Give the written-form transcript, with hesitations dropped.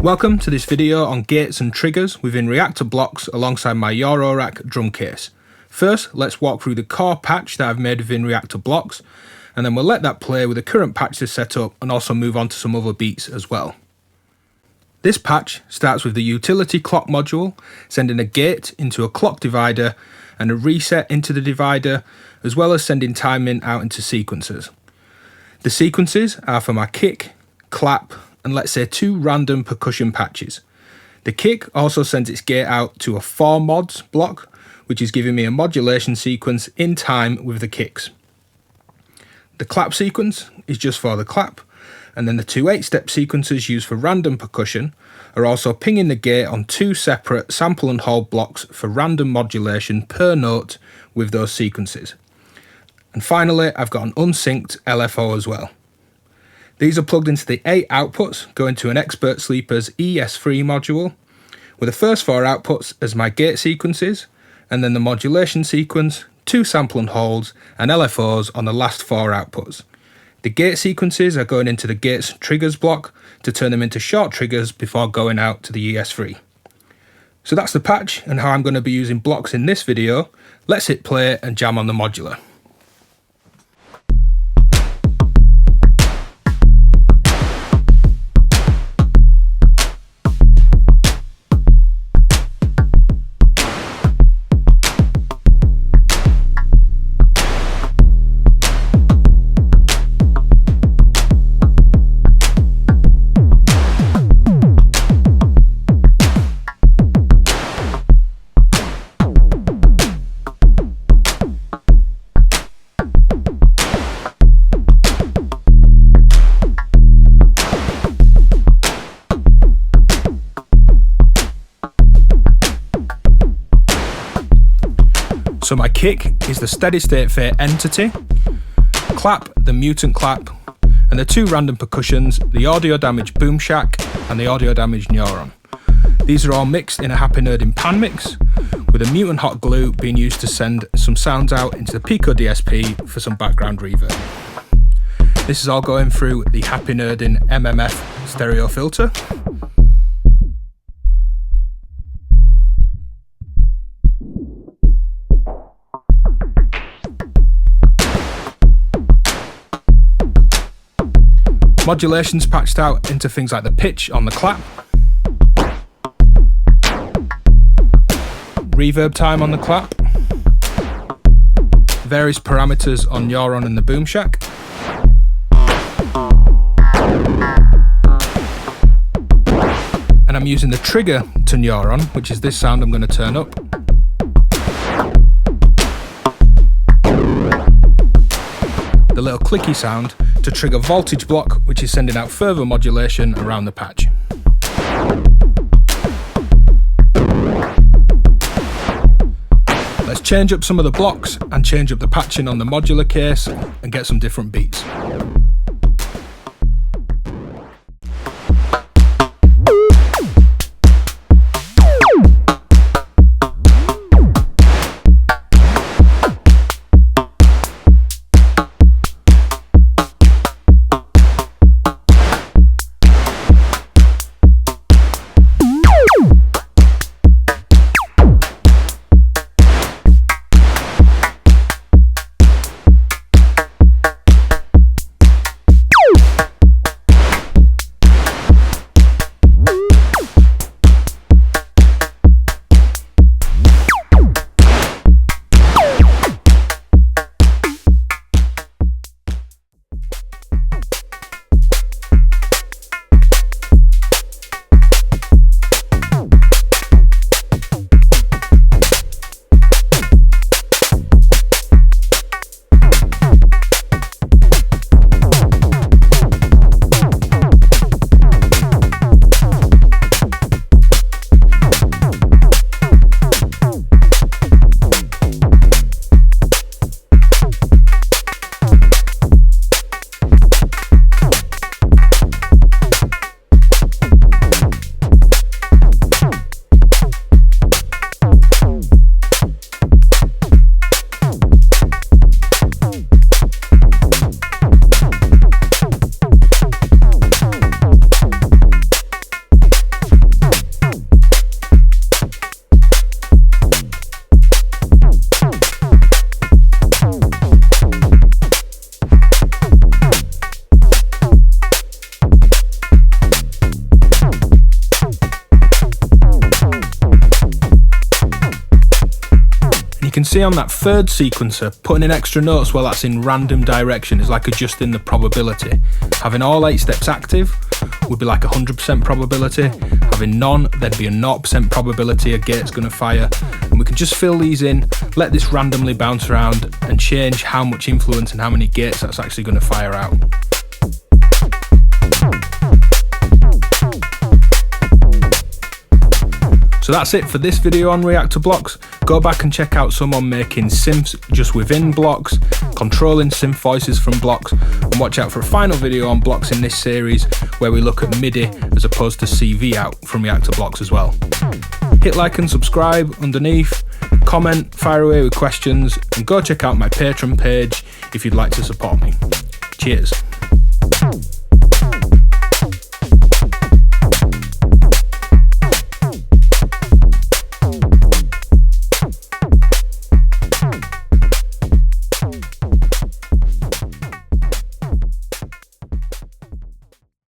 Welcome to this video on gates and triggers within Reaktor Blocks alongside my Eurorack drum case. First, let's walk through the core patch that I've made within Reaktor Blocks, and then we'll let that play with the current patch to set up and also move on to some other beats as well. This patch starts with the utility clock module, sending a gate into a clock divider and a reset into the divider, as well as sending timing out into sequences. The sequences are for my kick, clap, and let's say 2 random percussion patches. The kick also sends its gate out to a 4 mods block, which is giving me a modulation sequence in time with the kicks. The clap sequence is just for the clap, and then the 2 8-step sequences used for random percussion are also pinging the gate on 2 separate sample and hold blocks for random modulation per note with those sequences. And finally, I've got an unsynced LFO as well. These are plugged into the 8 outputs going to an Expert Sleeper's ES-3 module, with the first 4 outputs as my gate sequences, and then the modulation sequence, 2 sample and holds, and LFOs on the last 4 outputs. The gate sequences are going into the gates triggers block to turn them into short triggers before going out to the ES-3. So that's the patch and how I'm going to be using blocks in this video. Let's hit play and jam on the modular. So my kick is the steady state fate entity, clap the mutant clap, and the 2 random percussions, the audio damage boom shack and the audio damage neuron. These are all mixed in a happy nerding pan mix, with a mutant hot glue being used to send some sounds out into the Pico DSP for some background reverb. This is all going through the happy nerding MMF stereo filter. Modulation's patched out into things like the pitch on the clap, reverb time on the clap, various parameters on neuron and the boom shack, and I'm using the trigger to neuron, which is this sound I'm going to turn up. The little clicky sound to trigger voltage block, which is sending out further modulation around the patch. Let's change up some of the blocks and change up the patching on the modular case and get some different beats. see on that third sequencer, putting in extra notes while that's in random direction is like adjusting the probability. Having all 8 steps active would be like 100% probability. Having none, there'd be a 0% probability a gate's going to fire. And we can just fill these in, let this randomly bounce around and change how much influence and how many gates that's actually going to fire out. So that's it for this video on Reaktor Blocks. Go back and check out some on making synths just within blocks, controlling synth voices from blocks, and watch out for a final video on blocks in this series where we look at MIDI as opposed to CV out from Reaktor Blocks as well. Hit like and subscribe underneath, comment, fire away with questions, and go check out my Patreon page if you'd like to support me. Cheers.